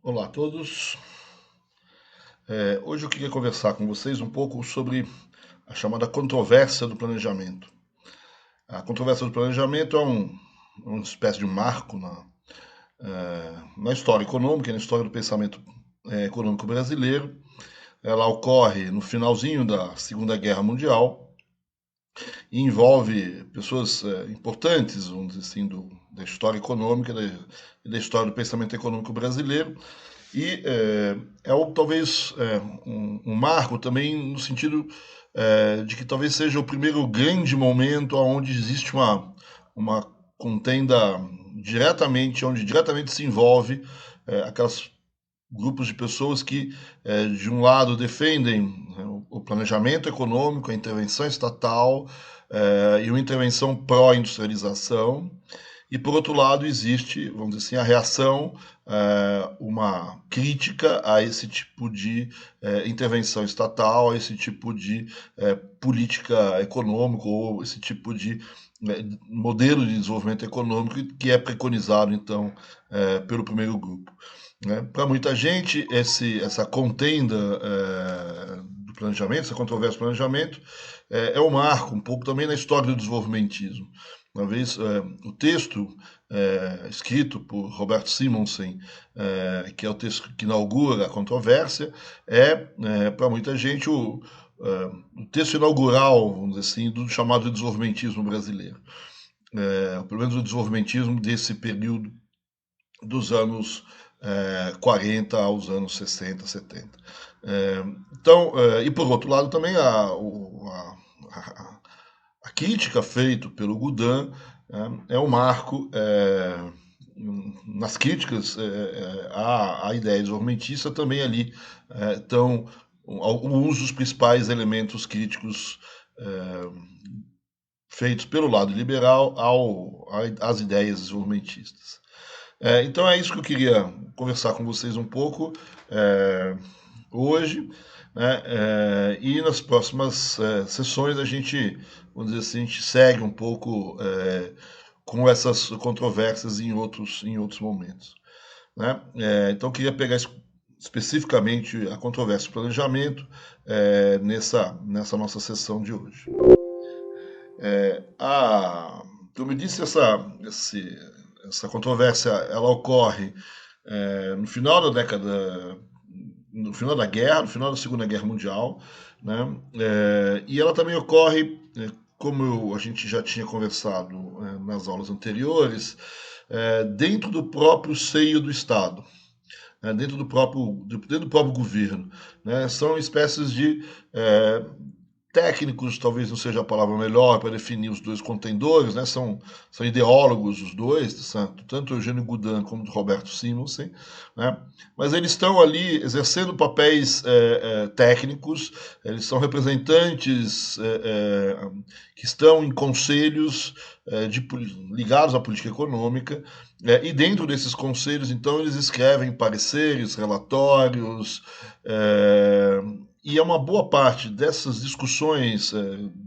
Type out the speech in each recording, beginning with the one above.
Olá a todos. Hoje eu queria conversar com vocês um pouco sobre a chamada controvérsia do planejamento. A controvérsia do planejamento é uma espécie de marco na história econômica, na história do pensamento econômico brasileiro. Ela ocorre no finalzinho da Segunda Guerra Mundial e envolve pessoas importantes, vamos dizer assim, da história econômica e da história do pensamento econômico brasileiro. E talvez um marco também no sentido de que talvez seja o primeiro grande momento onde existe uma contenda onde diretamente se envolve aquelas grupos de pessoas que, de um lado, defendem o planejamento econômico, a intervenção estatal e uma intervenção pró-industrialização, e, por outro lado, existe, vamos dizer assim, a reação, uma crítica a esse tipo de intervenção estatal, a esse tipo de política econômica ou esse tipo de modelo de desenvolvimento econômico que é preconizado, então, pelo primeiro grupo. Né? Para muita gente, essa contenda do planejamento, essa controvérsia do planejamento, é um marco um pouco também na história do desenvolvimentismo. Uma vez, o texto escrito por Roberto Simonsen, que é o texto que inaugura a controvérsia, para muita gente, o texto inaugural, vamos dizer assim, do chamado desenvolvimentismo brasileiro. Pelo menos o desenvolvimentismo desse período dos anos 40 aos anos 60, 70. E por outro lado também a crítica feita pelo Goudan é um marco nas críticas à ideia desenvolvimentista também ali estão alguns dos principais elementos críticos feitos pelo lado liberal às ideias desenvolvimentistas. Então é isso que eu queria conversar com vocês um pouco hoje, né? E nas próximas sessões vamos dizer assim, a gente segue um pouco com essas controvérsias em outros momentos. Né? Então eu queria pegar especificamente a controvérsia do planejamento nessa nossa sessão de hoje. Como eu disse, essa controvérsia ela ocorre no final da década, no final da guerra, no final da Segunda Guerra Mundial, né? E ela também ocorre, como a gente já tinha conversado nas aulas anteriores, dentro do próprio seio do Estado. Dentro do próprio governo. Né? São espécies de técnicos, talvez não seja a palavra melhor para definir os dois contendores, né? São ideólogos os dois, tanto Eugênio Goudan como Roberto Simonsen, né? Mas eles estão ali exercendo papéis técnicos, eles são representantes que estão em conselhos ligados à política econômica, e dentro desses conselhos, então, eles escrevem pareceres, relatórios, e uma boa parte dessas discussões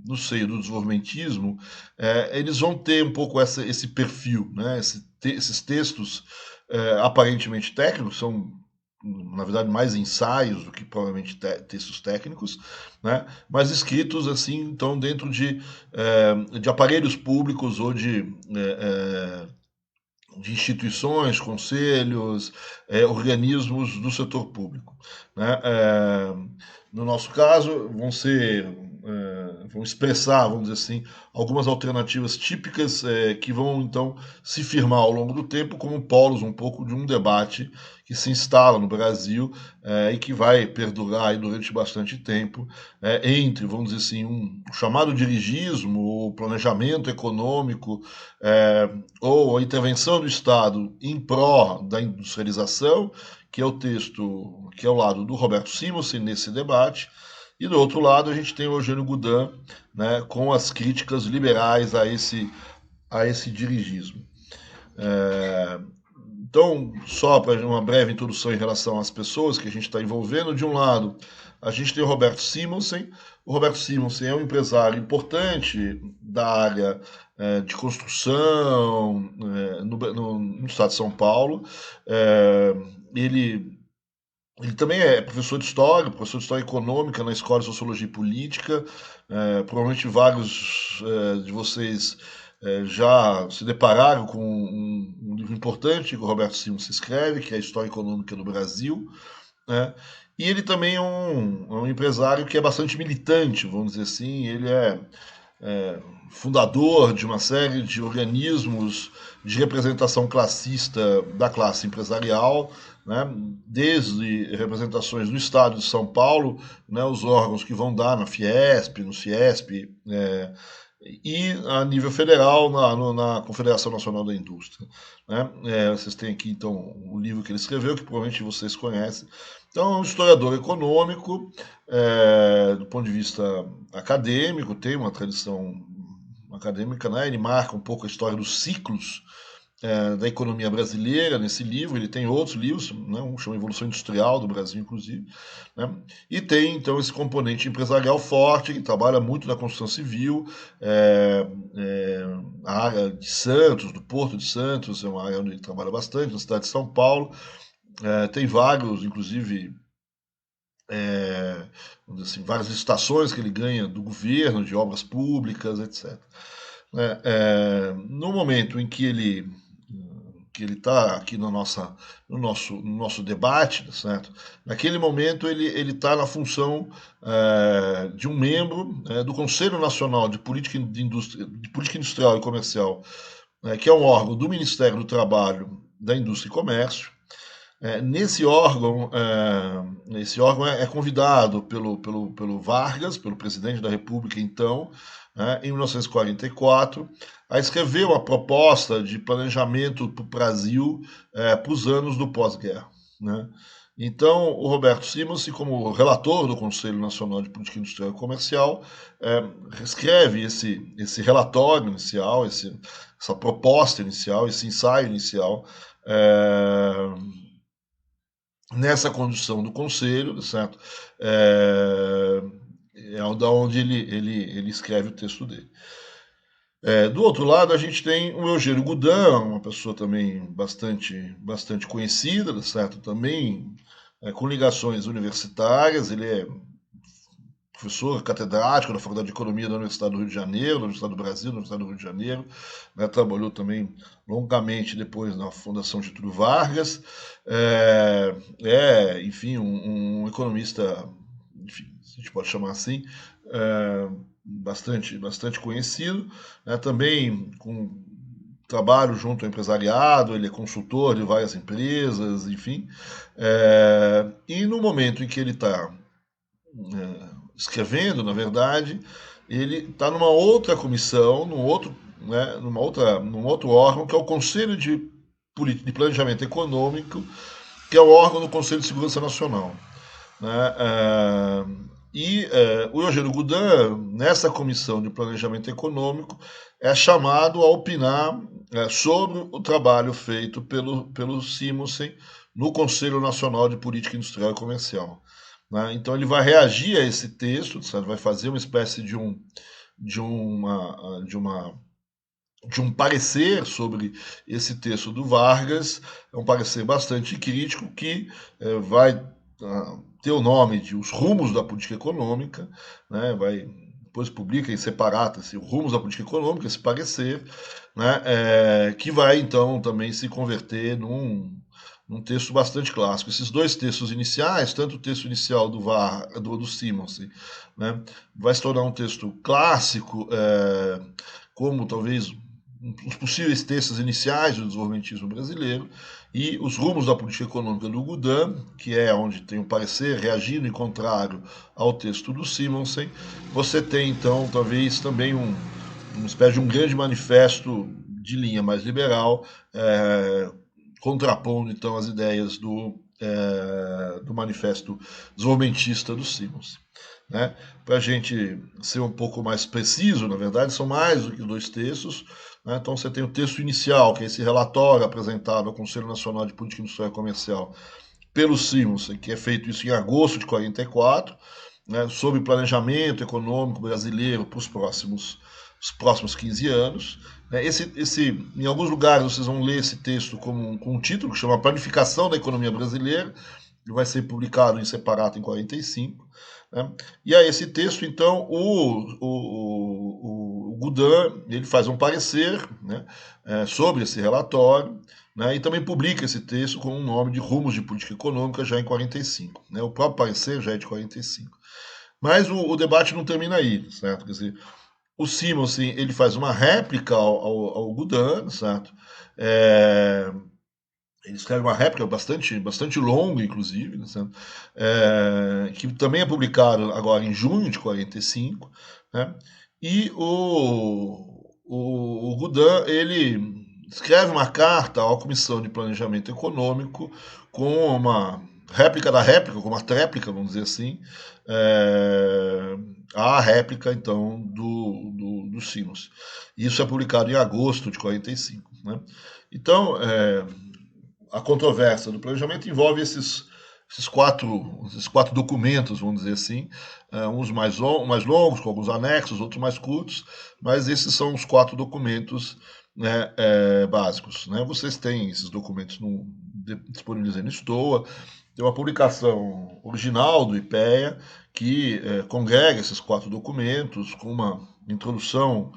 no seio do desenvolvimentismo, eles vão ter um pouco esse perfil, né? Esses textos aparentemente técnicos são, na verdade, mais ensaios do que provavelmente textos técnicos, né? Mas escritos assim, então, dentro de aparelhos públicos ou de instituições, conselhos, organismos do setor público. Né? No nosso caso, vão expressar, vamos dizer assim, algumas alternativas típicas que vão, então, se firmar ao longo do tempo como polos um pouco de um debate que se instala no Brasil e que vai perdurar aí durante bastante tempo entre, vamos dizer assim, um chamado dirigismo, ou planejamento econômico, ou a intervenção do Estado em pró da industrialização, que é o texto, que é o lado do Roberto Simonsen nesse debate, e do outro lado a gente tem o Eugênio Goudan, né, com as críticas liberais a esse dirigismo. Então, só para uma breve introdução em relação às pessoas que a gente está envolvendo, de um lado, a gente tem o Roberto Simonsen. O Roberto Simonsen é um empresário importante da área de construção no estado de São Paulo. ele também é professor de História Econômica na Escola de Sociologia e Política. Provavelmente vários de vocês já se depararam com um livro importante que o Roberto Simons escreve, que é a História Econômica do Brasil, né? E ele também é um empresário que é bastante militante, vamos dizer assim. Ele é fundador de uma série de organismos de representação classista da classe empresarial, né, desde representações no Estado de São Paulo, né, os órgãos que vão dar na Fiesp, no Ciesp, e a nível federal na Confederação Nacional da Indústria. Né? Vocês têm aqui, então, o livro que ele escreveu, que provavelmente vocês conhecem. Então, é um historiador econômico, do ponto de vista acadêmico, tem uma tradição acadêmica, né? Ele marca um pouco a história dos ciclos da economia brasileira nesse livro. Ele tem outros livros, né? Um chama Evolução Industrial do Brasil, inclusive, né? E tem então esse componente empresarial forte, que trabalha muito na construção civil. A área de Santos, do Porto de Santos, é uma área onde ele trabalha bastante, na cidade de São Paulo. Tem vários, inclusive, assim, várias licitações que ele ganha do governo, de obras públicas, etc. No momento em que ele está aqui no nosso debate, certo? Naquele momento ele está na função de um membro do Conselho Nacional de Política Industrial e Comercial, que é um órgão do Ministério do Trabalho, da Indústria e Comércio. Esse órgão é convidado pelo Vargas, pelo presidente da República então, em 1944, a escrever uma proposta de planejamento para o Brasil para os anos do pós-guerra. Né? Então, o Roberto Simons, como relator do Conselho Nacional de Política Industrial e Comercial, escreve esse relatório inicial, essa proposta inicial, esse ensaio inicial, nessa condução do Conselho, certo? É da onde ele escreve o texto dele. Do outro lado, a gente tem o Eugênio Goudin, uma pessoa também bastante conhecida, certo? Também com ligações universitárias. Ele é professor catedrático da Faculdade de Economia da Universidade do Rio de Janeiro, da Universidade do Brasil, da Universidade do Rio de Janeiro. Né? Trabalhou também longamente depois na Fundação Getúlio Vargas. Enfim, um economista, enfim, a gente pode chamar assim, bastante conhecido. Né? Também com trabalho junto ao empresariado, ele é consultor de várias empresas, enfim. E no momento em que ele está escrevendo, na verdade, ele está numa outra comissão, num outro órgão, que é o Conselho de Planejamento Econômico, que é o órgão do Conselho de Segurança Nacional. Né? O Eugênio Goudin, nessa comissão de planejamento econômico, é chamado a opinar sobre o trabalho feito pelo Simonsen no Conselho Nacional de Política Industrial e Comercial. Né? Então ele vai reagir a esse texto, certo? Vai fazer uma espécie de um parecer sobre esse texto do Vargas, é um parecer bastante crítico que vai ter o nome de Os Rumos da Política Econômica, né? Depois publica em separata assim, Os Rumos da Política Econômica, esse parecer, né? Que vai então também se converter num texto bastante clássico. Esses dois textos iniciais, tanto o texto inicial do Simonsen, né, vai se tornar um texto clássico, como talvez os possíveis textos iniciais do desenvolvimentismo brasileiro, e Os Rumos da Política Econômica do Goudin, que é onde tem um parecer reagindo em contrário ao texto do Simonsen. Você tem, então, talvez também uma espécie de um grande manifesto de linha mais liberal, contrapondo então as ideias do manifesto desenvolvimentista do Simons. Né? Para a gente ser um pouco mais preciso, na verdade, são mais do que dois textos. Né? Então você tem o texto inicial, que é esse relatório apresentado ao Conselho Nacional de Política Industrial e Comercial pelo Simons, que é feito isso em agosto de 1944, né, sobre planejamento econômico brasileiro para os próximos 15 anos. Em alguns lugares vocês vão ler esse texto com um título que chama Planificação da Economia Brasileira, que vai ser publicado em separado em 45. Né? E a esse texto, então, o Goudin ele faz um parecer, né, sobre esse relatório, né, e também publica esse texto com o nome de Rumos de Política Econômica já em 45. Né? O próprio parecer já é de 45. Mas o debate não termina aí, certo? Quer dizer, o Simonsen ele faz uma réplica ao Goudin, certo? Ele escreve uma réplica bastante longa, inclusive, certo? Que também é publicado agora em junho de 45, né? E o Goudin ele escreve uma carta à Comissão de Planejamento Econômico com uma réplica da réplica, com uma tréplica, vamos dizer assim, a réplica, então, do Simonsen. Isso é publicado em agosto de 45. Né? Então, a controvérsia do planejamento envolve esses quatro documentos, vamos dizer assim, uns mais longos, com alguns anexos, outros mais curtos, mas esses são os 4 documentos, né, básicos. Né? Vocês têm esses documentos disponibilizados no STOA, tem uma publicação original do IPEA que congrega esses 4 documentos com uma introdução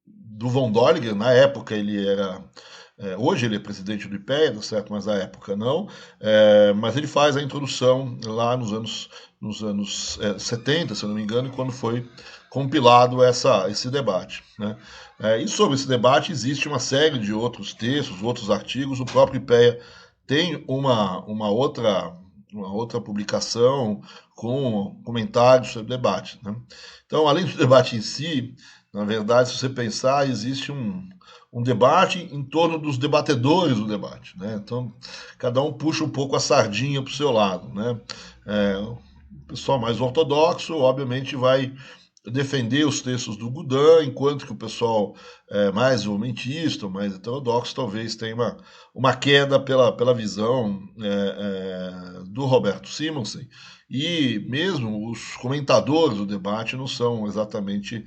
do von Däulinger. Na época ele era... hoje ele é presidente do IPEA, certo? Mas na época não. Mas ele faz a introdução lá nos anos 70, se eu não me engano, quando foi compilado esse debate. Né? E sobre esse debate existe uma série de outros textos, outros artigos. O próprio IPEA tem uma outra publicação com comentários sobre o debate. Né? Então, além do debate em si, na verdade, se você pensar, existe um debate em torno dos debatedores do debate. Né? Então, cada um puxa um pouco a sardinha para o seu lado. Né? O pessoal mais ortodoxo, obviamente, vai defender os textos do Goudin, enquanto que o pessoal mais desenvolvimentista, mais heterodoxo, talvez tenha uma queda pela visão do Roberto Simonsen. E mesmo os comentadores do debate não são exatamente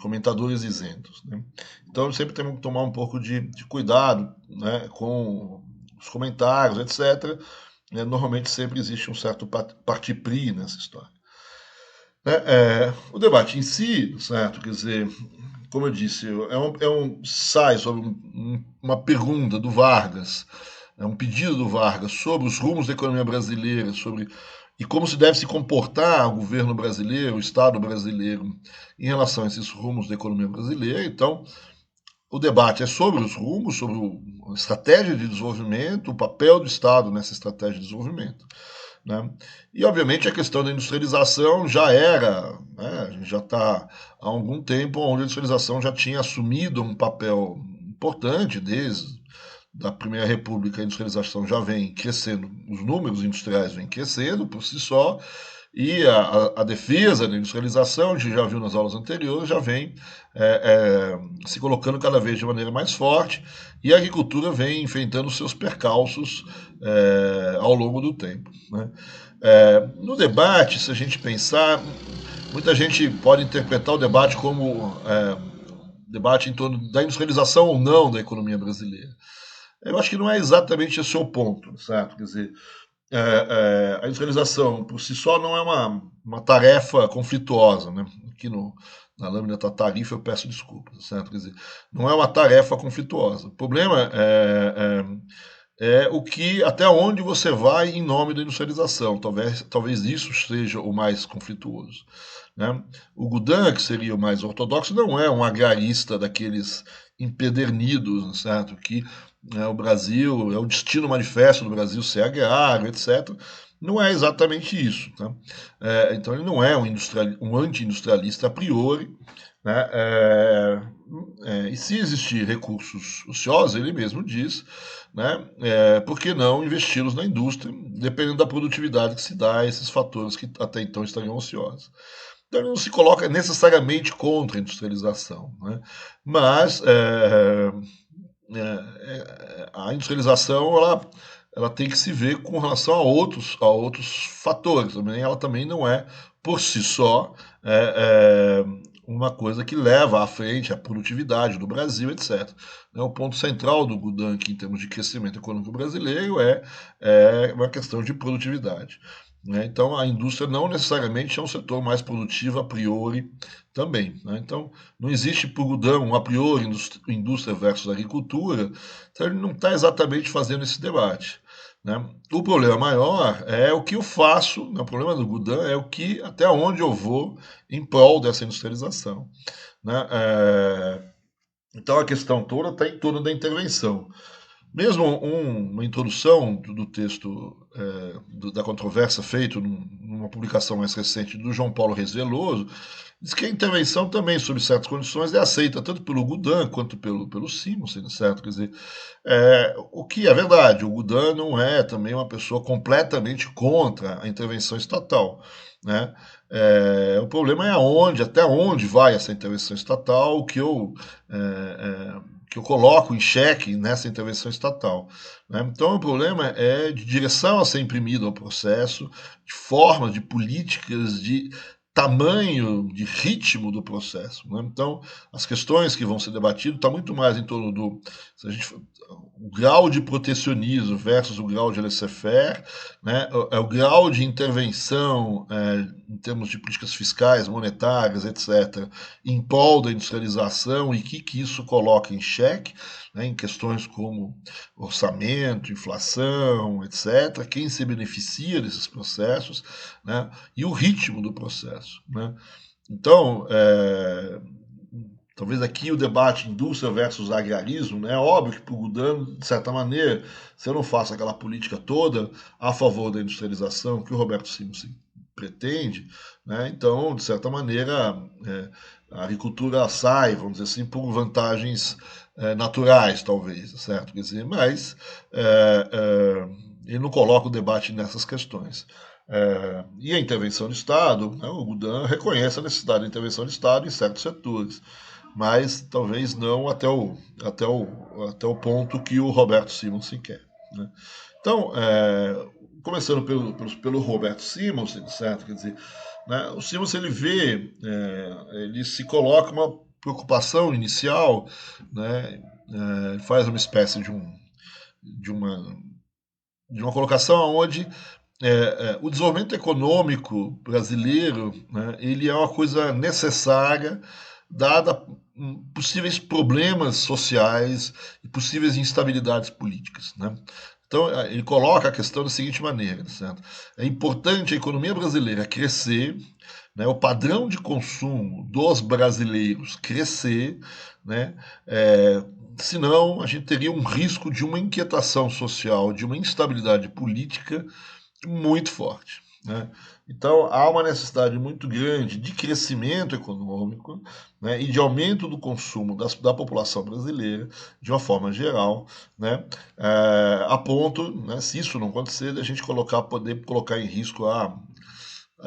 comentadores isentos. Né? Então sempre temos que tomar um pouco de cuidado, né, com os comentários, etc. Normalmente sempre existe um certo parti-pris nessa história. O debate em si, certo? Quer dizer, como eu disse, sai sobre uma pergunta do Vargas, um pedido do Vargas sobre os rumos da economia brasileira, e como se deve se comportar o governo brasileiro, o Estado brasileiro, em relação a esses rumos da economia brasileira. Então, o debate é sobre os rumos, sobre a estratégia de desenvolvimento, o papel do Estado nessa estratégia de desenvolvimento. Né? E, obviamente, a questão da industrialização já era, né, a gente já está há algum tempo onde a industrialização já tinha assumido um papel importante desde da Primeira República. A industrialização já vem crescendo, os números industriais vêm crescendo por si só, e a defesa da industrialização, a gente já viu nas aulas anteriores, já vem se colocando cada vez de maneira mais forte, e a agricultura vem enfrentando seus percalços ao longo do tempo. Né? No debate, se a gente pensar, muita gente pode interpretar o debate como debate em torno da industrialização ou não da economia brasileira. Eu acho que não é exatamente esse o ponto, certo? Quer dizer, a industrialização por si só não é uma tarefa conflituosa, né? Aqui na lâmina da tarifa eu peço desculpas, certo? Quer dizer, não é uma tarefa conflituosa. O problema é até onde você vai em nome da industrialização. Talvez isso seja o mais conflituoso. Né? O Goudin, que seria o mais ortodoxo, não é um agrarista daqueles empedernidos, certo? Que o Brasil, é o destino manifesto do Brasil ser agrário, etc. Não é exatamente isso. Tá? Então ele não é um anti-industrialista a priori. Né? E se existir recursos ociosos, ele mesmo diz, né, por que não investi-los na indústria, dependendo da produtividade que se dá a esses fatores que até então estariam ociosos. Então ele não se coloca necessariamente contra a industrialização, né? Mas a industrialização ela tem que se ver com relação a outros fatores. Ela também não é, por si só, uma coisa que leva à frente a produtividade do Brasil, etc. O ponto central do Goudan, em termos de crescimento econômico brasileiro, é uma questão de produtividade. Então, a indústria não necessariamente é um setor mais produtivo a priori também. Então, não existe para o Goudan um a priori indústria versus agricultura, então ele não está exatamente fazendo esse debate. O problema maior é o que eu faço, o problema do Goudan é até onde eu vou em prol dessa industrialização. Então a questão toda está em torno da intervenção. Mesmo uma introdução do texto da controvérsia feito numa publicação mais recente do João Paulo Reis Veloso, diz que a intervenção também, sob certas condições, é aceita tanto pelo Goudan quanto pelo Simonsen, certo? Quer dizer, o que é verdade, o Goudan não é também uma pessoa completamente contra a intervenção estatal. O problema é até onde vai essa intervenção estatal, que eu coloco em xeque nessa intervenção estatal. Então, o problema é de direção a ser imprimida ao processo, de formas, de políticas, de tamanho, de ritmo do processo. Então, as questões que vão ser debatidas estão muito mais em torno do o grau de protecionismo versus o grau de laissez-faire, o grau de intervenção em termos de políticas fiscais, monetárias, etc., em prol da industrialização e o que isso coloca em xeque, em questões como orçamento, inflação, etc., quem se beneficia desses processos, e o ritmo do processo. Então, talvez aqui o debate indústria versus agrarismo, é óbvio que para o Goudan, de certa maneira, se eu não faço aquela política toda a favor da industrialização que o Roberto Simonsen pretende, então, de certa maneira, a agricultura sai, vamos dizer assim, por vantagens naturais, talvez, certo? Quer dizer, mas ele não coloca o debate nessas questões. E a intervenção do Estado, o Goudan reconhece a necessidade da intervenção do Estado em certos setores, mas talvez não até o ponto que o Roberto Simonsen quer. Então, começando pelo Roberto Simonsen, certo? Quer dizer, o Simonsen ele se coloca uma preocupação inicial, ele faz uma espécie de uma colocação onde o desenvolvimento econômico brasileiro, ele é uma coisa necessária, dada possíveis problemas sociais e possíveis instabilidades políticas. Então, ele coloca a questão da seguinte maneira, certo? É importante a economia brasileira crescer, o padrão de consumo dos brasileiros crescer, senão a gente teria um risco de uma inquietação social, de uma instabilidade política muito forte. Então, há uma necessidade muito grande de crescimento econômico e de aumento do consumo da população brasileira, de uma forma geral, a ponto, se isso não acontecer, a gente poder colocar em risco a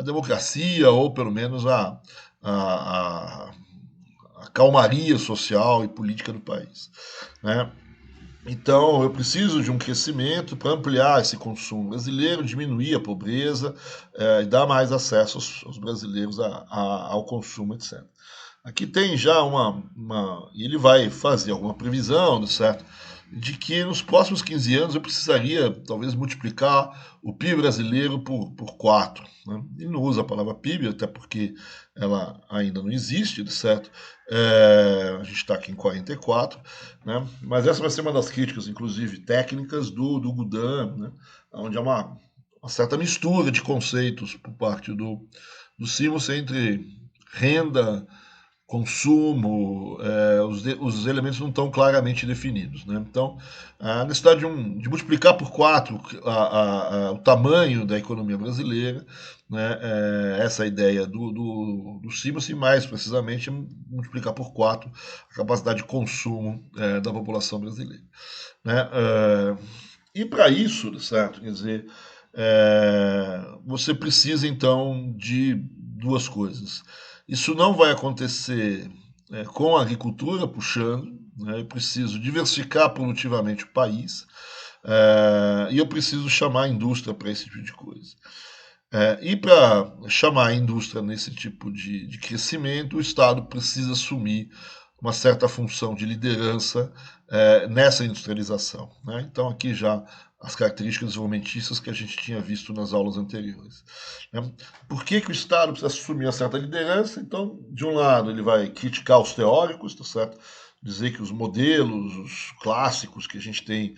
democracia ou, pelo menos, a calmaria social e política do país. Então, eu preciso de um crescimento para ampliar esse consumo brasileiro, diminuir a pobreza e dar mais acesso aos brasileiros ao consumo, etc. Aqui tem já e ele vai fazer alguma previsão, certo? De que nos próximos 15 anos eu precisaria, talvez, multiplicar o PIB brasileiro por 4. Ele não usa a palavra PIB, até porque ela ainda não existe, certo? A gente está aqui em 44, mas essa vai ser uma das críticas, inclusive técnicas, do Goudan, onde há uma certa mistura de conceitos por parte do Simonsen entre renda, consumo, os elementos não estão claramente definidos. Então, a necessidade de multiplicar por 4 o tamanho da economia brasileira, essa ideia do Simonsen, mais precisamente, multiplicar por 4 a capacidade de consumo da população brasileira. E para isso, certo? Quer dizer, você precisa então de duas coisas. Isso não vai acontecer com a agricultura puxando, eu preciso diversificar produtivamente o país e eu preciso chamar a indústria para esse tipo de coisa. E para chamar a indústria nesse tipo de crescimento, o Estado precisa assumir uma certa função de liderança nessa industrialização, né? Então, aqui já as características desenvolvimentistas que a gente tinha visto nas aulas anteriores, né? Por que o Estado precisa assumir uma certa liderança? Então, de um lado, ele vai criticar os teóricos, tá certo? Dizer que os modelos, os clássicos que a gente tem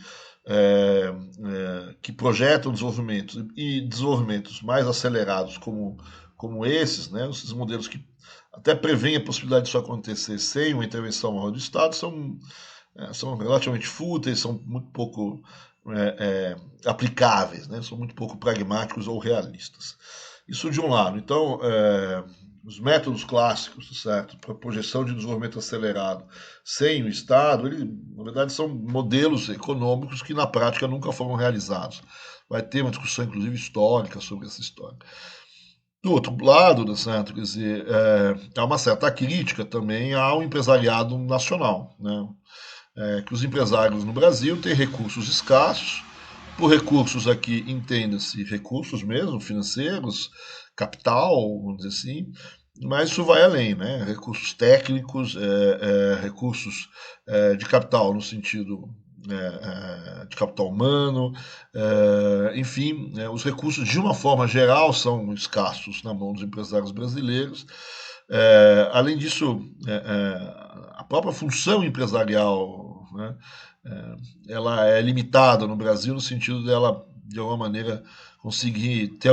que projetam desenvolvimentos mais acelerados como esses, né, esses modelos que até prevêem a possibilidade disso acontecer sem uma intervenção maior do Estado, são relativamente fúteis, são muito pouco aplicáveis, né, são muito pouco pragmáticos ou realistas. Isso de um lado. Então, os métodos clássicos, certo, para projeção de desenvolvimento acelerado sem o Estado, na verdade, são modelos econômicos que na prática nunca foram realizados. Vai ter uma discussão, inclusive, histórica sobre essa história. Do outro lado, certo, quer dizer, há uma certa crítica também ao empresariado nacional, né? Que os empresários no Brasil têm recursos escassos. Por recursos aqui entenda-se recursos mesmo, financeiros, capital, vamos dizer assim, mas isso vai além, né? Recursos técnicos, recursos de capital no sentido de capital humano, enfim, os recursos de uma forma geral são escassos na mão dos empresários brasileiros. Além disso, a própria função empresarial, né, ela é limitada no Brasil no sentido dela, de alguma maneira, conseguir ter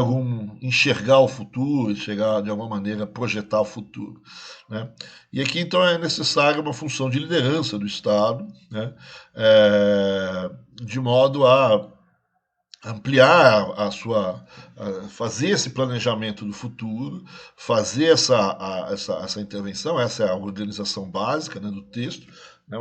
enxergar o futuro, chegar de alguma maneira projetar o futuro, né? E aqui então é necessária uma função de liderança do Estado, né? De modo a ampliar fazer esse planejamento do futuro, fazer essa intervenção, essa é a organização básica, né, do texto, né,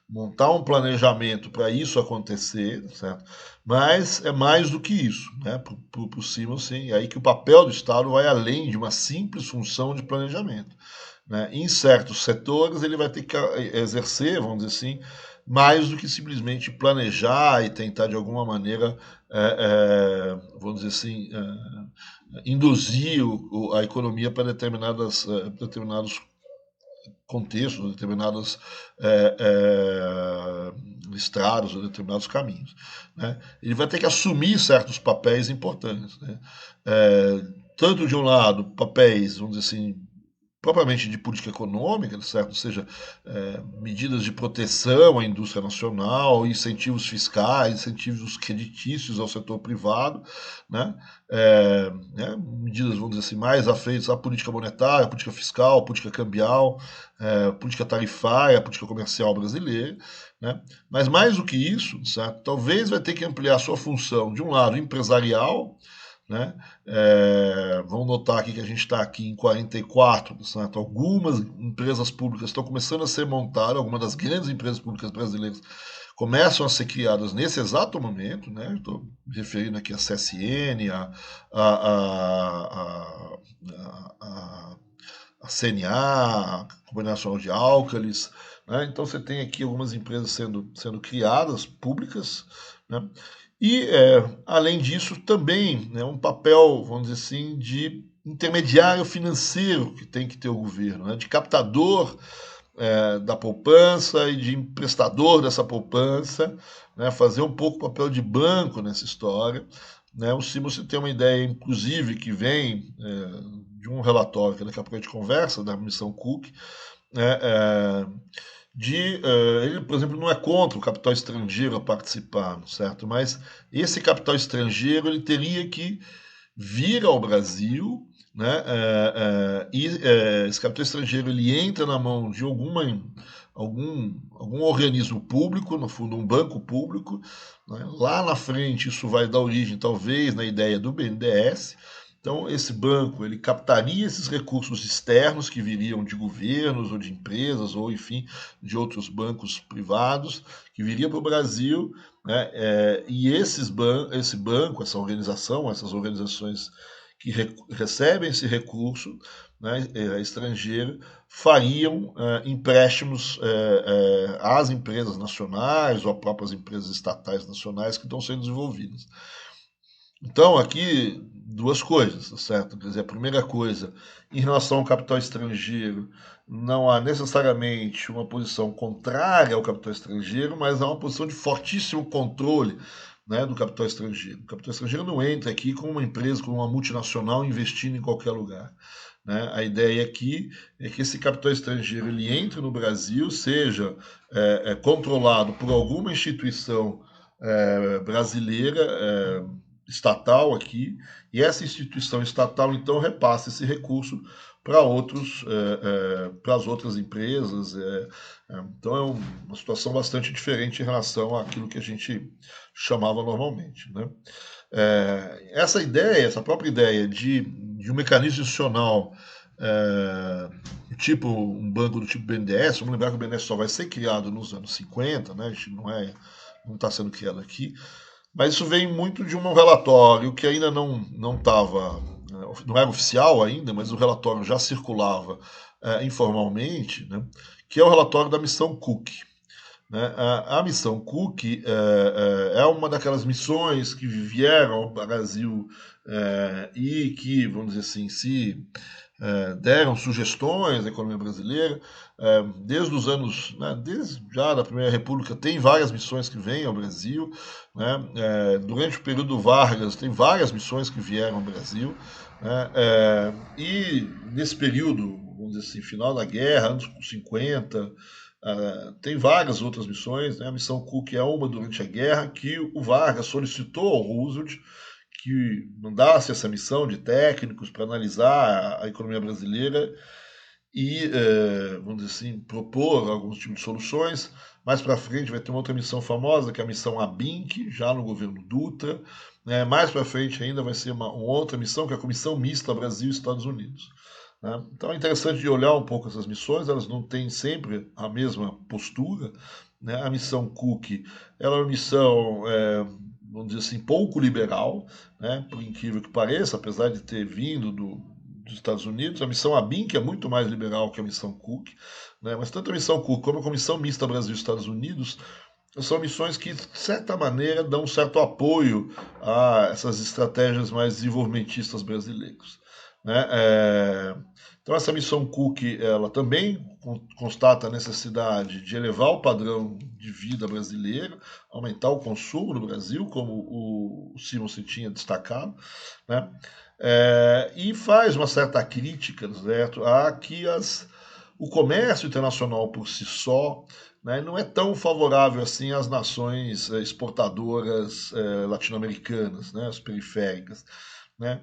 montar um planejamento para isso acontecer, certo? Mas é mais do que isso, né? Por cima, sim, é aí que o papel do Estado vai além de uma simples função de planejamento, né? Em certos setores ele vai ter que exercer, vamos dizer assim, mais do que simplesmente planejar e tentar de alguma maneira, vamos dizer assim, induzir a economia para determinados contextos, determinados estrados ou determinados caminhos, né? Ele vai ter que assumir certos papéis importantes, né? Tanto de um lado, papéis, vamos dizer assim, propriamente de política econômica, certo? Ou seja, medidas de proteção à indústria nacional, incentivos fiscais, incentivos creditícios ao setor privado, né? Medidas, vamos dizer assim, mais afeitas à política monetária, política fiscal, política cambial, política tarifária, política comercial brasileira, né? Mas mais do que isso, certo? Talvez vai ter que ampliar sua função, de um lado, empresarial, né? Vamos notar aqui que a gente está aqui em 44, certo? Algumas empresas públicas estão começando a ser montadas, algumas das grandes empresas públicas brasileiras começam a ser criadas nesse exato momento, né? Estou me referindo aqui a CSN, a CNA, a Companhia Nacional de Álcalis, né? Então você tem aqui algumas empresas sendo criadas, públicas, né? E, além disso, também, né, um papel, vamos dizer assim, de intermediário financeiro que tem que ter o governo, né, de captador da poupança e de emprestador dessa poupança, né, fazer um pouco o papel de banco nessa história. Né. Se você tem uma ideia, inclusive, que vem de um relatório que daqui a pouco a gente conversa, da missão Cook, né, ele, por exemplo, não é contra o capital estrangeiro a participar, certo? Mas esse capital estrangeiro ele teria que vir ao Brasil, né? Esse capital estrangeiro ele entra na mão de algum organismo público, no fundo um banco público, né? Lá na frente isso vai dar origem talvez na ideia do BNDES. Então, esse banco ele captaria esses recursos externos que viriam de governos ou de empresas, ou enfim, de outros bancos privados, que viriam para o Brasil, né? E esse banco, essa organização, essas organizações que recebem esse recurso, né, estrangeiro, fariam empréstimos às empresas nacionais ou às próprias empresas estatais nacionais que estão sendo desenvolvidas. Então, aqui, duas coisas, certo? Quer dizer, a primeira coisa, em relação ao capital estrangeiro, não há necessariamente uma posição contrária ao capital estrangeiro, mas há uma posição de fortíssimo controle, né, do capital estrangeiro. O capital estrangeiro não entra aqui como uma empresa, como uma multinacional investindo em qualquer lugar. Né? A ideia aqui é que esse capital estrangeiro ele entre no Brasil, seja controlado por alguma instituição brasileira, estatal aqui, e essa instituição estatal então repassa esse recurso para para as outras empresas. Então é uma situação bastante diferente em relação àquilo que a gente chamava normalmente. Né? Essa ideia, essa própria ideia de um mecanismo institucional, tipo um banco do tipo BNDES, vamos lembrar que o BNDES só vai ser criado nos anos 50, né? A gente não está sendo criado aqui, mas isso vem muito de um relatório que ainda não estava, não era oficial ainda, mas o relatório já circulava informalmente, né? Que é o relatório da missão Cook. Né? A missão Cook é uma daquelas missões que vieram ao Brasil e que, vamos dizer assim, se deram sugestões à economia brasileira. Desde os anos, né, desde já da Primeira República, tem várias missões que vêm ao Brasil. Né? Durante o período Vargas, tem várias missões que vieram ao Brasil. Né? E nesse período, vamos dizer assim, final da guerra, anos 50, tem várias outras missões. Né? A missão Cook é uma durante a guerra, que o Vargas solicitou ao Roosevelt que mandasse essa missão de técnicos para analisar a economia brasileira e, vamos dizer assim, propor alguns tipos de soluções. Mais para frente vai ter uma outra missão famosa, que é a missão ABINC, já no governo Dutra. Mais para frente ainda vai ser uma outra missão, que é a Comissão Mista Brasil e Estados Unidos. Né? Então é interessante de olhar um pouco essas missões, elas não têm sempre a mesma postura. Né? A missão Cook ela é uma missão, vamos dizer assim, pouco liberal, né? Por incrível que pareça, apesar de ter vindo dos Estados Unidos. A missão ABIN, que é muito mais liberal que a missão Cook, né? Mas tanto a missão Cook como a Comissão Mista Brasil-Estados Unidos são missões que, de certa maneira, dão um certo apoio a essas estratégias mais desenvolvimentistas brasileiras. Né? Então essa missão Cook ela também constata a necessidade de elevar o padrão de vida brasileiro, aumentar o consumo no Brasil, como o Simonsen tinha destacado, né? E faz uma certa crítica, certo, a que o comércio internacional por si só, né, não é tão favorável assim às nações exportadoras latino-americanas, né, as periféricas. Né?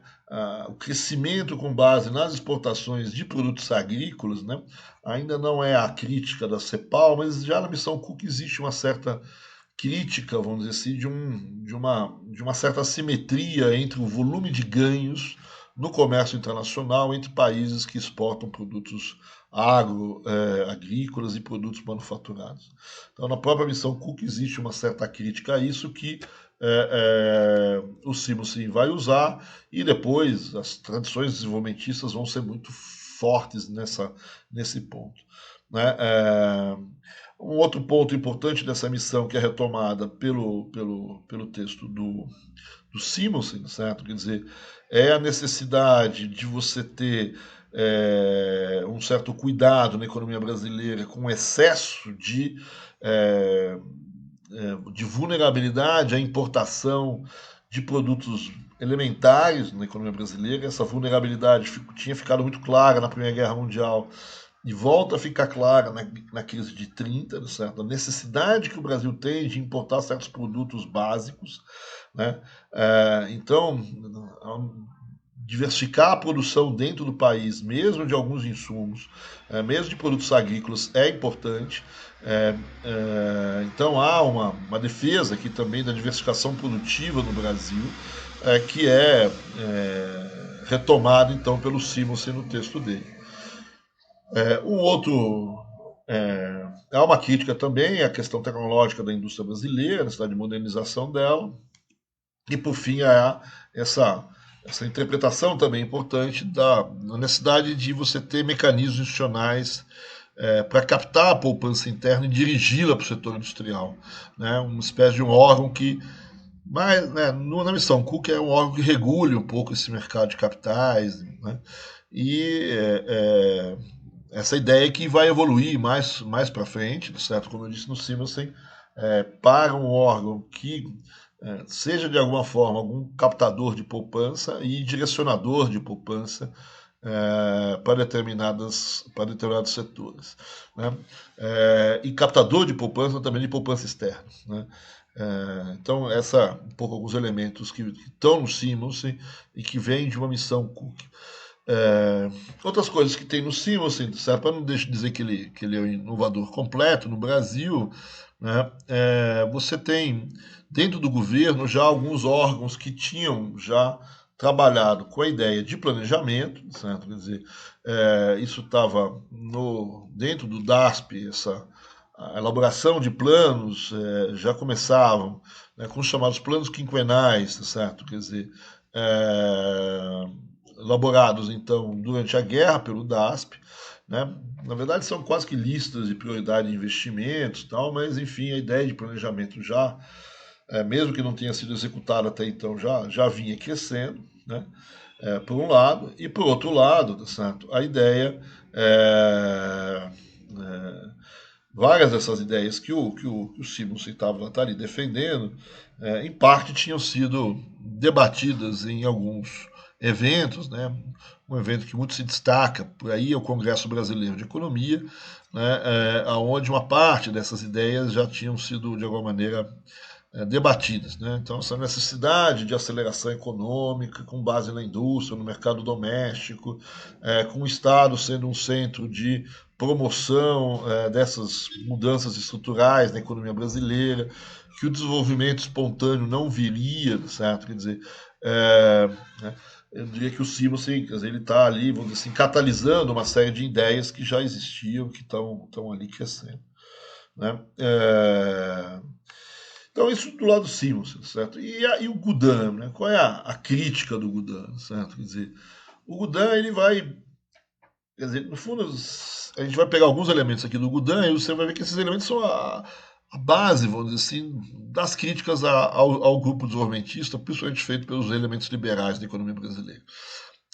O crescimento com base nas exportações de produtos agrícolas, né, ainda não é a crítica da CEPAL, mas já na missão Cook existe uma certa crítica, vamos dizer assim, de uma certa assimetria entre o volume de ganhos no comércio internacional entre países que exportam produtos agrícolas e produtos manufaturados. Então, na própria missão Cook existe uma certa crítica a isso que o Simonsen vai usar, e depois as tradições desenvolvimentistas vão ser muito fortes nesse ponto. Né? Um outro ponto importante dessa missão, que é retomada pelo texto do Simonsen, certo? Quer dizer, é a necessidade de você ter um certo cuidado na economia brasileira com excesso de vulnerabilidade à importação de produtos elementares na economia brasileira. Essa vulnerabilidade tinha ficado muito clara na Primeira Guerra Mundial e volta a ficar clara na crise de 30, certo? A necessidade que o Brasil tem de importar certos produtos básicos. Né? Então, diversificar a produção dentro do país, mesmo de alguns insumos, mesmo de produtos agrícolas, é importante. Então há uma defesa aqui também da diversificação produtiva no Brasil, que é retomada então pelo Simonsen no texto dele. Um outro é uma crítica também à questão tecnológica da indústria brasileira, a necessidade de modernização dela, e por fim há essa interpretação também importante da necessidade de você ter mecanismos institucionais para captar a poupança interna e dirigi-la para o setor industrial. Né? Uma espécie de um órgão que Mas, né, na missão Cook é um órgão que regule um pouco esse mercado de capitais, né? E essa ideia que vai evoluir mais para frente, certo? Como eu disse no Simonsen, para um órgão que seja de alguma forma algum captador de poupança e direcionador de poupança para determinados setores, né? E captador de poupança também de poupança externa, né? Então, um pouco alguns elementos que estão no Simonsen e que vêm de uma missão Cook. Outras coisas que tem no Simonsen, para não dizer que ele é um inovador completo no Brasil, né? Você tem dentro do governo já alguns órgãos que tinham já trabalhado com a ideia de planejamento, certo? Quer dizer, isso estava dentro do DASP, a elaboração de planos já começavam, né, com os chamados planos quinquenais, certo? Quer dizer, elaborados então durante a guerra pelo DASP, né? Na verdade são quase que listas de prioridade de investimentos, tal, mas enfim a ideia de planejamento já, mesmo que não tenha sido executada até então, já vinha crescendo, né? Por um lado, e por outro lado, tá certo? A ideia várias dessas ideias que o Simonsen estava ali defendendo, em parte tinham sido debatidas em alguns eventos, né? Um evento que muito se destaca por aí é o Congresso Brasileiro de Economia, né? Onde uma parte dessas ideias já tinham sido, de alguma maneira, debatidas, né? Então, essa necessidade de aceleração econômica com base na indústria, no mercado doméstico, com o Estado sendo um centro de promoção dessas mudanças estruturais na economia brasileira, que o desenvolvimento espontâneo não viria, certo? Quer dizer, né, eu diria que o Simonsen, ele está ali, vamos dizer assim, catalisando uma série de ideias que já existiam, que estão ali crescendo, né? Então, isso do lado do Simonsen, certo? E o Gudan, né? Qual é a crítica do Gudan, certo? Quer dizer, o Gudan, ele vai. Quer dizer, no fundo, a gente vai pegar alguns elementos aqui do Gudan e você vai ver que esses elementos são a base, vamos dizer assim, das críticas ao grupo desenvolvimentista, principalmente feito pelos elementos liberais da economia brasileira.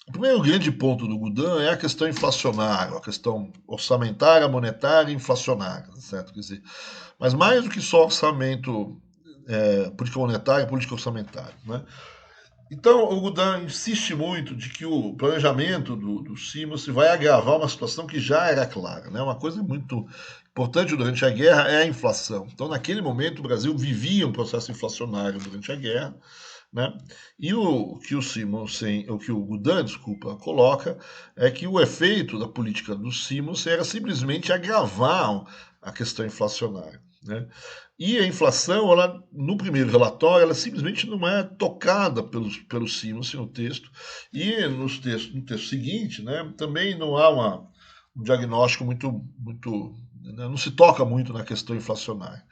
O primeiro grande ponto do Gudan é a questão inflacionária, a questão orçamentária, monetária e inflacionária, certo? Quer dizer, mas mais do que só orçamento, política monetária e política orçamentária, né? Então, o Gudan insiste muito de que o planejamento do Simonsen vai agravar uma situação que já era clara, né? Uma coisa muito importante durante a guerra é a inflação. Então, naquele momento, o Brasil vivia um processo inflacionário durante a guerra, né? E o que o Simonsen, o que o Gudan, desculpa, coloca é que o efeito da política do Simonsen era simplesmente agravar a questão inflacionária, né? E a inflação, ela, no primeiro relatório, ela simplesmente não é tocada pelo Simonsen no texto. E no texto seguinte, né, também não há um diagnóstico muito, né, não se toca muito na questão inflacionária,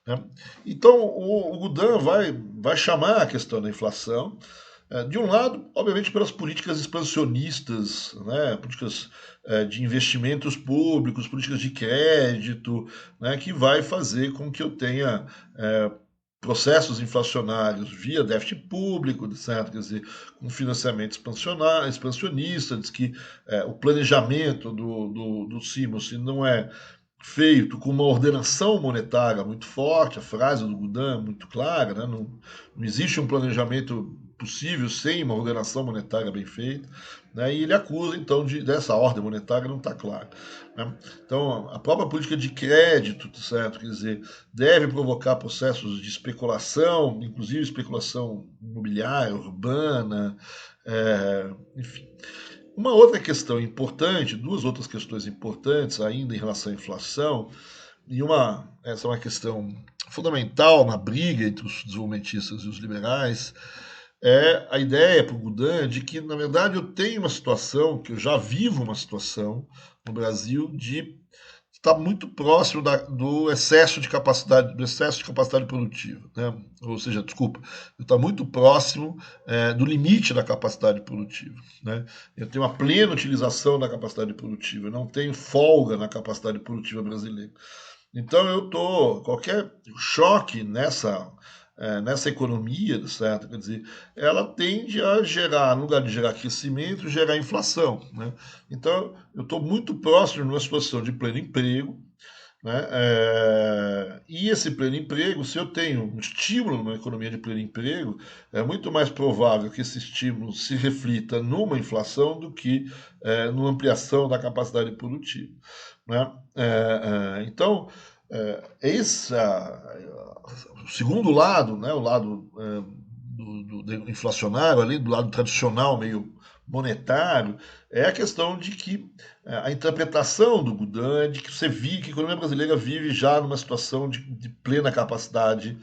né? Então, o Gudan vai chamar a questão da inflação, de um lado, obviamente, pelas políticas expansionistas, né, políticas de investimentos públicos, políticas de crédito, né, que vai fazer com que eu tenha processos inflacionários via déficit público, certo? Quer dizer, com financiamento expansionista, diz que o planejamento do Simonsen não é feito com uma ordenação monetária muito forte, a frase do Gudan é muito clara, né? Não existe um planejamento possível sem uma ordenação monetária bem feita, né? E ele acusa, então, dessa ordem monetária não está clara, né? Então, a própria política de crédito, certo? Quer dizer, deve provocar processos de especulação, inclusive especulação imobiliária, urbana, enfim. Uma outra questão importante, duas outras questões importantes ainda em relação à inflação, essa é uma questão fundamental na briga entre os desenvolvimentistas e os liberais, é a ideia para o Gudan de que, na verdade, eu tenho uma situação, que eu já vivo uma situação no Brasil de está muito próximo do excesso de capacidade produtiva, né? Ou seja, desculpa, está muito próximo do limite da capacidade produtiva, né? Eu tenho uma plena utilização da capacidade produtiva, eu não tenho folga na capacidade produtiva brasileira. Então qualquer choque nessa economia, certo? Quer dizer, ela tende a gerar, no lugar de gerar crescimento, gerar inflação, né? Então, eu estou muito próximo de uma situação de pleno emprego, né? E esse pleno emprego, se eu tenho um estímulo numa economia de pleno emprego, é muito mais provável que esse estímulo se reflita numa inflação do que numa ampliação da capacidade produtiva. Né? Então, esse o segundo lado, né, o lado do inflacionário, além do lado tradicional, meio monetário, é a questão de que a interpretação do Gudan é de que você vive, que a economia brasileira vive já numa situação de plena capacidade,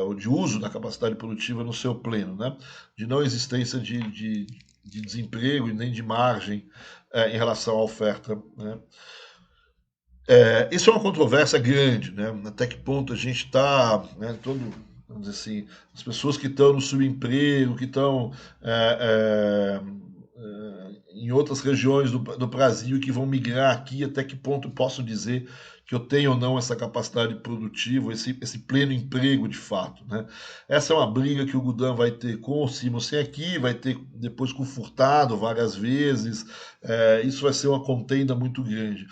ou de uso da capacidade produtiva no seu pleno, né? De não existência de desemprego e nem de margem em relação à oferta. Né? Isso é uma controvérsia grande, né? Até que ponto a gente está, né, vamos dizer assim, as pessoas que estão no subemprego, que estão em outras regiões do Brasil que vão migrar aqui, até que ponto eu posso dizer que eu tenho ou não essa capacidade produtiva, esse pleno emprego de fato. Né? Essa é uma briga que o Gudan vai ter com o Simonsen aqui, vai ter depois com o Furtado várias vezes, isso vai ser uma contenda muito grande.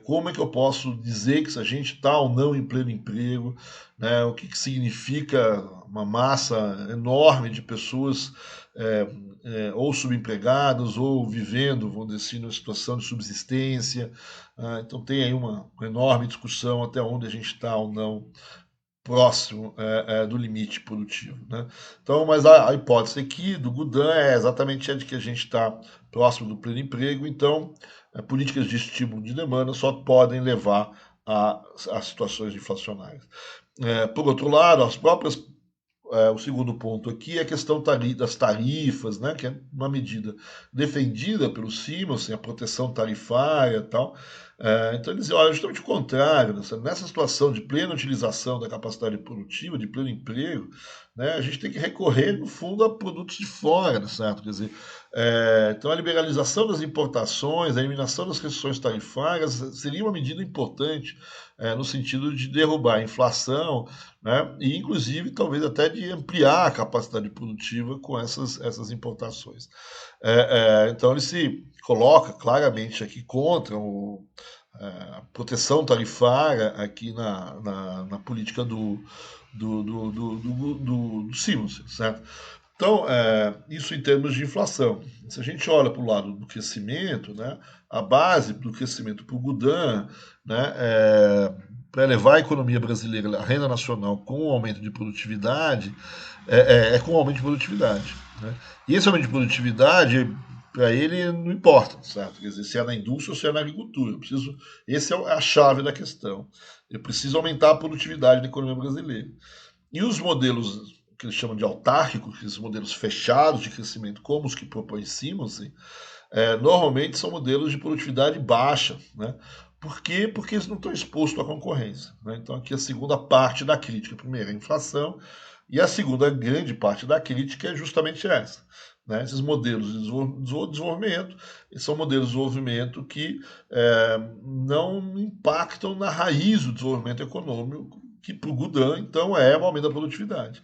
Como é que eu posso dizer que se a gente está ou não em pleno emprego, né, o que significa uma massa enorme de pessoas ou subempregadas ou vivendo, vamos dizer assim, numa situação de subsistência. Então tem aí uma enorme discussão até onde a gente está ou não próximo do limite produtivo. Né? Então, mas a hipótese aqui do Gudan é exatamente a de que a gente está próximo do pleno emprego, então políticas de estímulo de demanda só podem levar a situações inflacionárias. Por outro lado, as próprias o segundo ponto aqui é a questão das tarifas, né, que é uma medida defendida pelo Simonsen, a proteção tarifária e tal. Então eles dizem, olha, justamente o contrário, nessa situação de plena utilização da capacidade produtiva, de pleno emprego, né, a gente tem que recorrer, no fundo, a produtos de fora, né, certo? Quer dizer, então a liberalização das importações, a eliminação das restrições tarifárias seria uma medida importante no sentido de derrubar a inflação, né? E inclusive talvez até de ampliar a capacidade produtiva com essas importações. Então ele se coloca claramente aqui contra a proteção tarifária aqui na política do Simonsen, certo? Então, isso em termos de inflação. Se a gente olha para o lado do crescimento, né, a base do crescimento para o Gudan, né, para elevar a economia brasileira, a renda nacional com o aumento de produtividade, com o aumento de produtividade. Né? E esse aumento de produtividade, para ele, não importa, certo? Quer dizer, se é na indústria ou se é na agricultura. Essa é a chave da questão. Eu preciso aumentar a produtividade da economia brasileira. E os modelos que eles chamam de autárquicos, esses modelos fechados de crescimento, como os que propõe Simonsen, normalmente são modelos de produtividade baixa. Né? Por quê? Porque eles não estão expostos à concorrência. Né? Então, aqui a segunda parte da crítica. A primeira é a inflação, e a segunda grande parte da crítica é justamente essa. Né? Esses modelos de desenvolvimento são modelos de desenvolvimento que não impactam na raiz do desenvolvimento econômico, que para o Gudan, então, é o aumento da produtividade.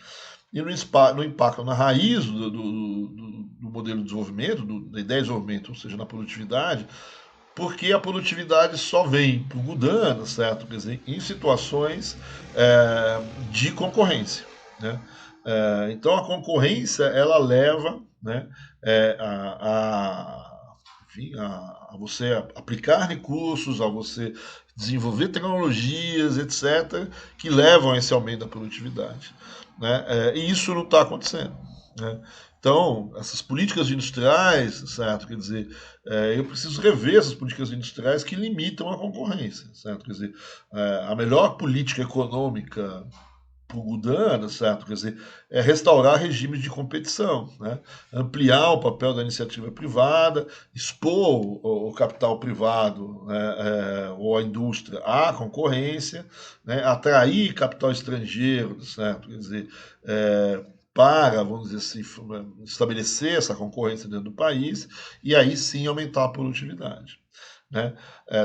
E não impactam na raiz do modelo de desenvolvimento, da ideia de desenvolvimento, ou seja, na produtividade, porque a produtividade só vem para o Gudan, certo? Quer dizer, em situações de concorrência. Né? Então a concorrência ela leva, né, enfim, a você aplicar recursos, a você desenvolver tecnologias, etc., que levam a esse aumento da produtividade. Né? E isso não está acontecendo. Né? Então, essas políticas industriais, certo? Quer dizer, eu preciso rever essas políticas industriais que limitam a concorrência, certo? Quer dizer, a melhor política econômica para o Gudan, certo? Quer dizer, é restaurar regimes de competição, né? Ampliar o papel da iniciativa privada, expor o capital privado, né, ou a indústria à concorrência, né? Atrair capital estrangeiro, certo? Quer dizer, para, vamos dizer assim, estabelecer essa concorrência dentro do país e aí sim aumentar a produtividade. né,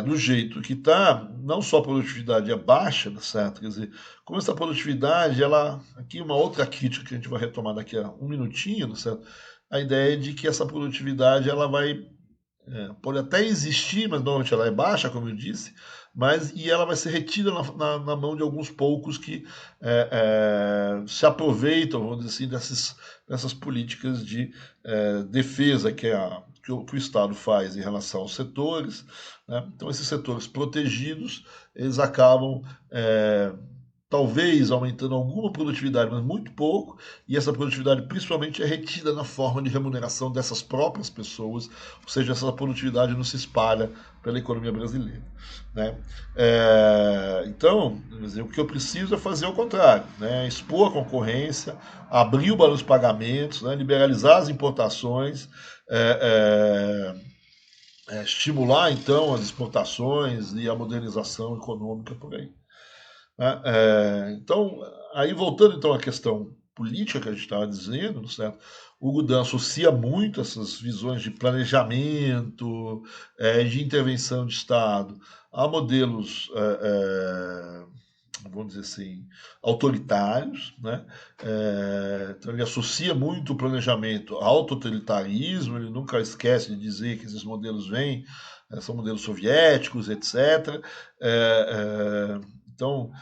do jeito que está, não só a produtividade é baixa, certo? Quer dizer, como essa produtividade, ela, aqui uma outra crítica que a gente vai retomar daqui a um minutinho, certo? A ideia de que essa produtividade ela vai pode até existir, mas normalmente ela é baixa, como eu disse, e ela vai ser retida na mão de alguns poucos que se aproveitam, vamos dizer assim, dessas políticas de defesa que o Estado faz em relação aos setores, né? Então, esses setores protegidos, eles acabam talvez aumentando alguma produtividade, mas muito pouco, e essa produtividade principalmente é retida na forma de remuneração dessas próprias pessoas, ou seja, essa produtividade não se espalha pela economia brasileira. Né? Então, o que eu preciso é fazer o contrário, né? Expor a concorrência, abrir o balanço de pagamentos, né? Liberalizar as importações, estimular então as exportações e a modernização econômica por aí. Né? Então, aí voltando então à questão política que a gente estava dizendo, certo? O Godin associa muito essas visões de planejamento, de intervenção de Estado, a modelos, vamos dizer assim, autoritários, né? Então ele associa muito o planejamento ao totalitarismo, ele nunca esquece de dizer que esses modelos vêm, são modelos soviéticos, etc. Então,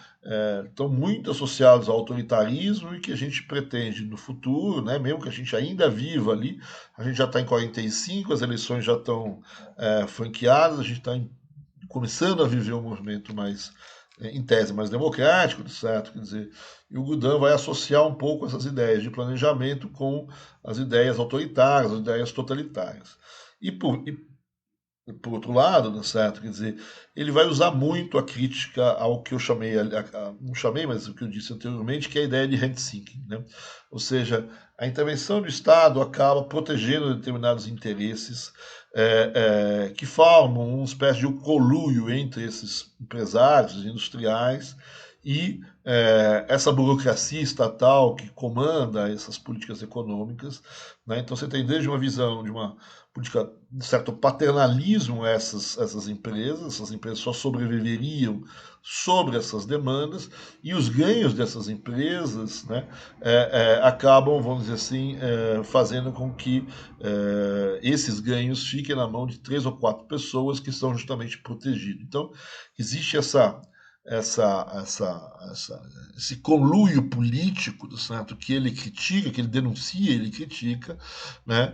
estão muito associados ao autoritarismo e que a gente pretende no futuro, né, mesmo que a gente ainda viva ali, a gente já está em 45, as eleições já estão franqueadas, a gente está começando a viver um movimento mais, em tese, mais democrático, certo? Quer dizer, e o Godin vai associar um pouco essas ideias de planejamento com as ideias autoritárias, as ideias totalitárias. Por outro lado, né, certo? Quer dizer, ele vai usar muito a crítica ao que eu chamei, não chamei, mas o que eu disse anteriormente, que é a ideia de rent-seeking, né? Ou seja, a intervenção do Estado acaba protegendo determinados interesses que formam uma espécie de conluio entre esses empresários industriais e essa burocracia estatal que comanda essas políticas econômicas. Né? Então você tem desde uma visão de uma política de certo paternalismo a essas empresas só sobreviveriam sobre essas demandas, e os ganhos dessas empresas, né, acabam, vamos dizer assim, fazendo com que esses ganhos fiquem na mão de 3 ou 4 pessoas que são justamente protegidas. Então, existe esse conluio político, certo? Que ele critica, que ele denuncia, ele critica, né?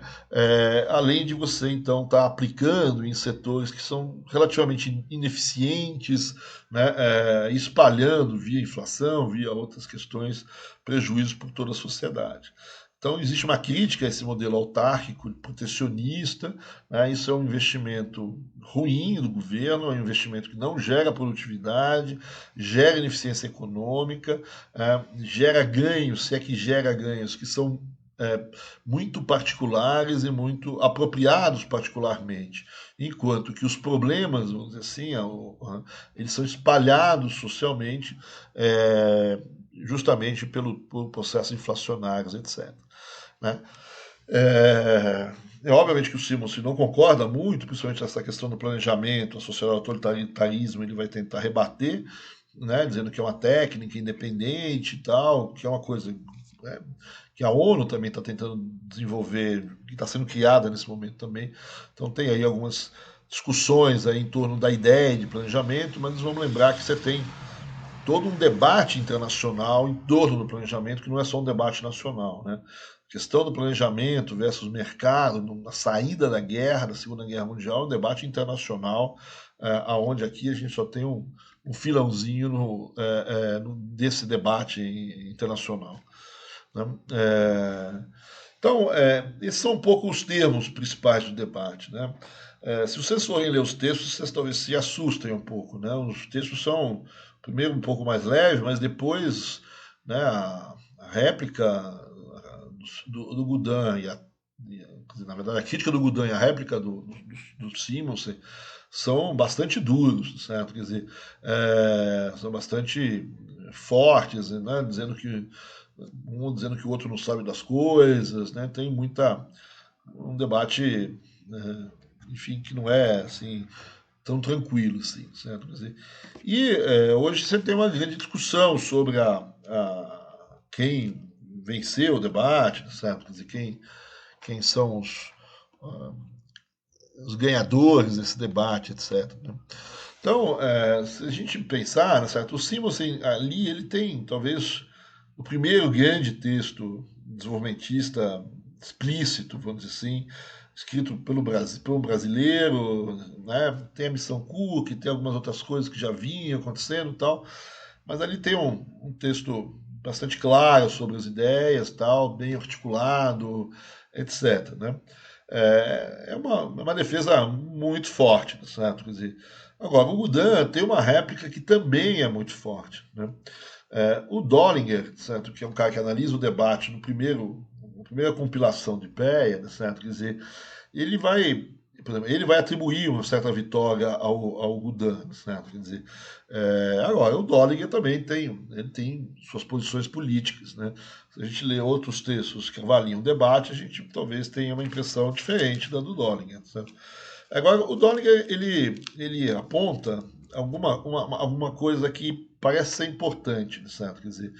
Além de você então estar aplicando em setores que são relativamente ineficientes, né? Espalhando via inflação, via outras questões, prejuízos por toda a sociedade. Então, existe uma crítica a esse modelo autárquico, protecionista, né? Isso é um investimento ruim do governo, é um investimento que não gera produtividade, gera ineficiência econômica, gera ganhos, se é que gera ganhos, que são muito particulares e muito apropriados particularmente, enquanto que os problemas, vamos dizer assim, eles são espalhados socialmente, justamente por processos inflacionários, etc. Né? Obviamente que o Simonsen não concorda muito, principalmente nessa questão do planejamento associado ao autoritarismo, ele vai tentar rebater, né, dizendo que é uma técnica independente e tal, que é uma coisa que a ONU também está tentando desenvolver, que está sendo criada nesse momento também. Então tem aí algumas discussões aí em torno da ideia de planejamento, mas vamos lembrar que você tem todo um debate internacional em torno do planejamento, que não é só um debate nacional. Né? A questão do planejamento versus mercado, na saída da guerra, da Segunda Guerra Mundial, é um debate internacional, aonde aqui a gente só tem um filãozinho desse debate internacional. Né? Então, esses são um pouco os termos principais do debate. Né? Se vocês forem ler os textos, vocês talvez se assustem um pouco. Né? Os textos são, primeiro, um pouco mais leves, mas depois, né, a réplica do Godin na verdade, a crítica do Godin e a réplica do Simonsen são bastante duros, certo? Quer dizer, são bastante fortes, né? Dizendo que um dizendo que o outro não sabe das coisas, né? Tem um debate, né, enfim, que não é assim tão tranquilo assim, certo? Quer dizer, e hoje você tem uma grande discussão sobre quem venceu o debate, certo? Quer dizer, quem são os ganhadores desse debate, etc. Né? Então, se a gente pensar, certo? O Simonsen ali ele tem talvez o primeiro grande texto desenvolvimentista explícito, vamos dizer assim, escrito por um brasileiro, né? Tem a Missão Cook, tem algumas outras coisas que já vinham acontecendo e tal, mas ali tem um texto bastante claro sobre as ideias, tal, bem articulado, etc. Né? É uma defesa muito forte, certo? Quer dizer, agora, o Gudan tem uma réplica que também é muito forte. Né? O Dollinger, certo? Que é um cara que analisa o debate na primeira compilação de Péia, certo? Quer dizer, ele vai, por exemplo, ele vai atribuir uma certa vitória ao Gudan, certo? Quer dizer, agora, o Dollinger também ele tem suas posições políticas, né? Se a gente lê outros textos que avaliam o debate, a gente talvez tenha uma impressão diferente da do Dollinger, certo? Agora, o Dollinger, ele aponta alguma coisa que parece ser importante, certo? Quer dizer,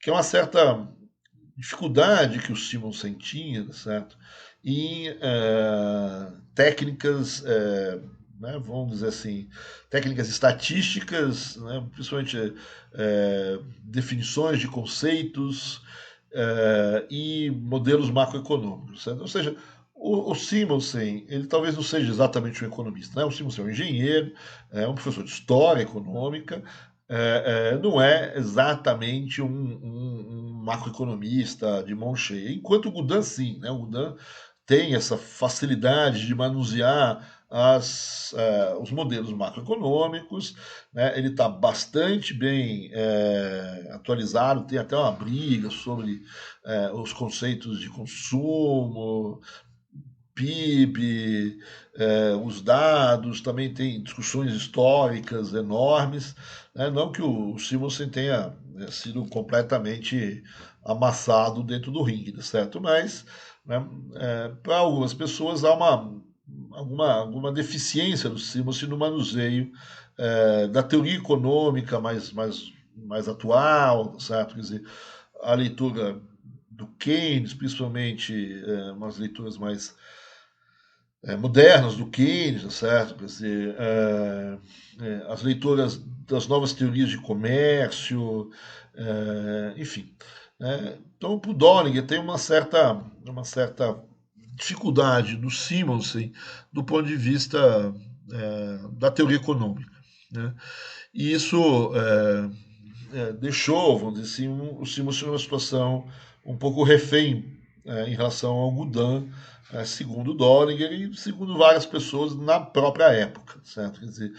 que é uma certa dificuldade que o Simonsen tinha, certo? Em técnicas, né, vamos dizer assim, técnicas estatísticas, né, principalmente definições de conceitos e modelos macroeconômicos, certo? Ou seja, o Simonsen, ele talvez não seja exatamente um economista, né? O Simonsen é um engenheiro, é um professor de história econômica, não é exatamente um macroeconomista de mão cheia, enquanto o Gudan sim, né? O Gudan tem essa facilidade de manusear os modelos macroeconômicos, né? Ele está bastante bem atualizado, tem até uma briga sobre os conceitos de consumo, PIB, os dados, também tem discussões históricas enormes. Né? Não que o Simonsen tenha sido completamente amassado dentro do ringue, certo? Mas né, para algumas pessoas há alguma deficiência do Simonsen no manuseio da teoria econômica mais atual, certo? Quer dizer, a leitura do Keynes, principalmente umas leituras mais modernas do Keynes, certo? Quer dizer, as leituras das novas teorias de comércio, enfim. Então, o Dollinger tem uma certa dificuldade do Simonsen do ponto de vista da teoria econômica. Né? E isso deixou, vamos dizer assim, o Simonsen numa situação um pouco refém em relação ao Gudan, segundo Dollinger e segundo várias pessoas na própria época, certo? Quer dizer,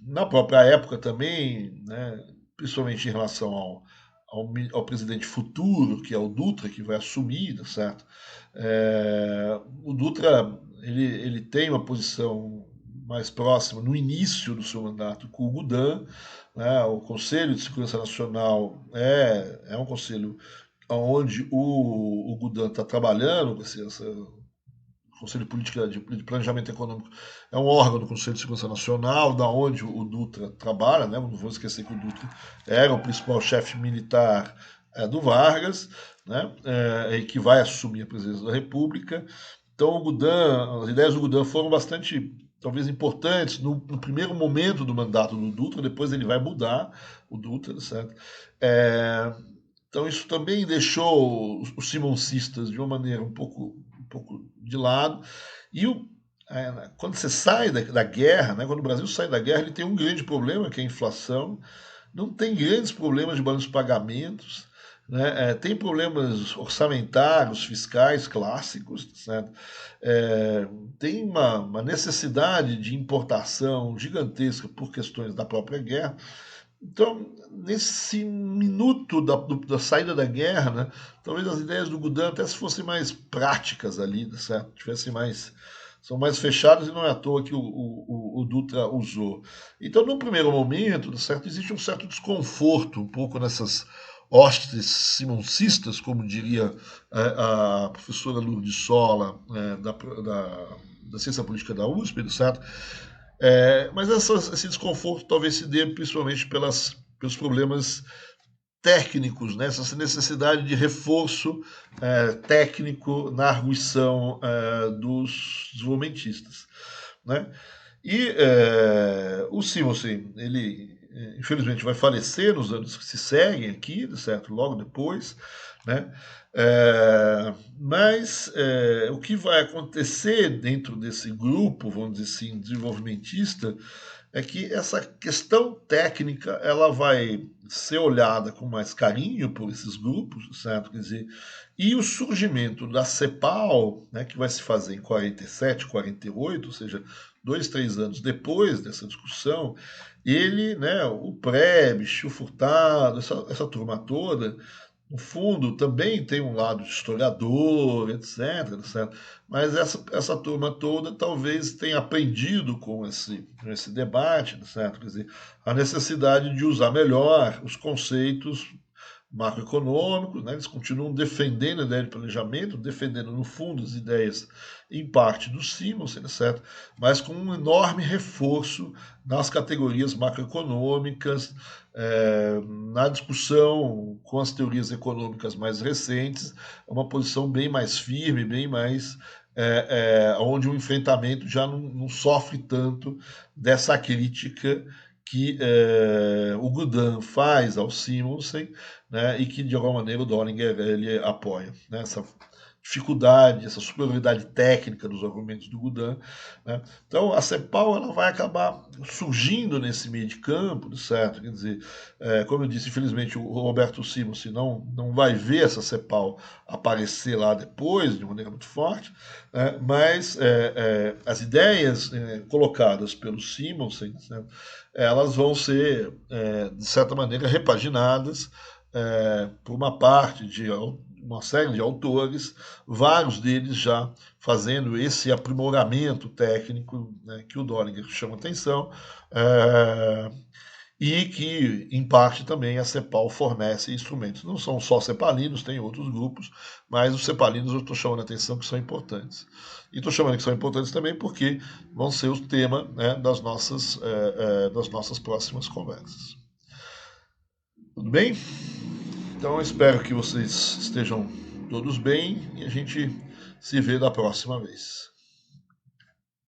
na própria época também, né, principalmente em relação ao presidente futuro, que é o Dutra, que vai assumir, certo? O Dutra ele tem uma posição mais próxima no início do seu mandato com o Gudan, né? O Conselho de Segurança Nacional é um conselho onde o Gudan está trabalhando, o Conselho de Política de Planejamento Econômico é um órgão do Conselho de Segurança Nacional, da onde o Dutra trabalha, né? Não vou esquecer que o Dutra era o principal chefe militar do Vargas, né? E que vai assumir a presidência da República. Então, as ideias do Gudan foram bastante, talvez, importantes no primeiro momento do mandato do Dutra, depois ele vai mudar o Dutra, certo? Então, isso também deixou os simoncistas de uma maneira um pouco de lado. E quando você sai da guerra, né, quando o Brasil sai da guerra, ele tem um grande problema, que é a inflação. Não tem grandes problemas de balanço de pagamentos. Né? Tem problemas orçamentários, fiscais clássicos, certo? Tem uma necessidade de importação gigantesca por questões da própria guerra. Então, nesse minuto da saída da guerra, né, talvez as ideias do Gudan até se fossem mais práticas ali, certo? São mais fechadas e não é à toa que o Dutra usou. Então, no primeiro momento, certo, existe um certo desconforto um pouco nessas hostes simoncistas, como diria a professora Lourdes Sola, da Ciência Política da USP, certo? Mas esse desconforto talvez se dê principalmente pelos problemas técnicos, né? Essa necessidade de reforço técnico na arguição dos desenvolvimentistas, né? E o Simonsen, ele infelizmente vai falecer nos anos que se seguem aqui, certo? Logo depois, né? Mas o que vai acontecer dentro desse grupo, vamos dizer assim, desenvolvimentista, é que essa questão técnica ela vai ser olhada com mais carinho por esses grupos, certo? Quer dizer, e o surgimento da CEPAL, né, que vai se fazer em 47, 48, ou seja, 2, 3 anos depois dessa discussão, ele, né, o Prebisch, o Furtado, essa turma toda, no fundo, também tem um lado de historiador, etc, certo? Mas essa turma toda talvez tenha aprendido com esse debate, certo? Quer dizer, a necessidade de usar melhor os conceitos macroeconômicos, né? Eles continuam defendendo a ideia de planejamento, defendendo no fundo as ideias em parte do Simonsen, certo? Mas com um enorme reforço nas categorias macroeconômicas, na discussão com as teorias econômicas mais recentes, é uma posição bem mais firme, bem mais onde o enfrentamento já não sofre tanto dessa crítica que o Goudin faz ao Simonsen, né, e que de alguma maneira o Dollinger ele apoia, né, essa dificuldade, essa superioridade técnica dos argumentos do Goudin, né. Então a CEPAL ela vai acabar surgindo nesse meio de campo, certo? Quer dizer, como eu disse, infelizmente o Roberto Simonsen não vai ver essa CEPAL aparecer lá depois de maneira muito forte, mas as ideias colocadas pelo Simonsen, né, elas vão ser, de certa maneira, repaginadas por uma parte de uma série de autores, vários deles já fazendo esse aprimoramento técnico, né, que o Dollinger chama atenção, e que, em parte, também a CEPAL fornece instrumentos. Não são só cepalinos, tem outros grupos, mas os cepalinos eu estou chamando a atenção que são importantes. E estou chamando que são importantes também porque vão ser o tema, né, das nossas próximas conversas. Tudo bem? Então eu espero que vocês estejam todos bem e a gente se vê da próxima vez.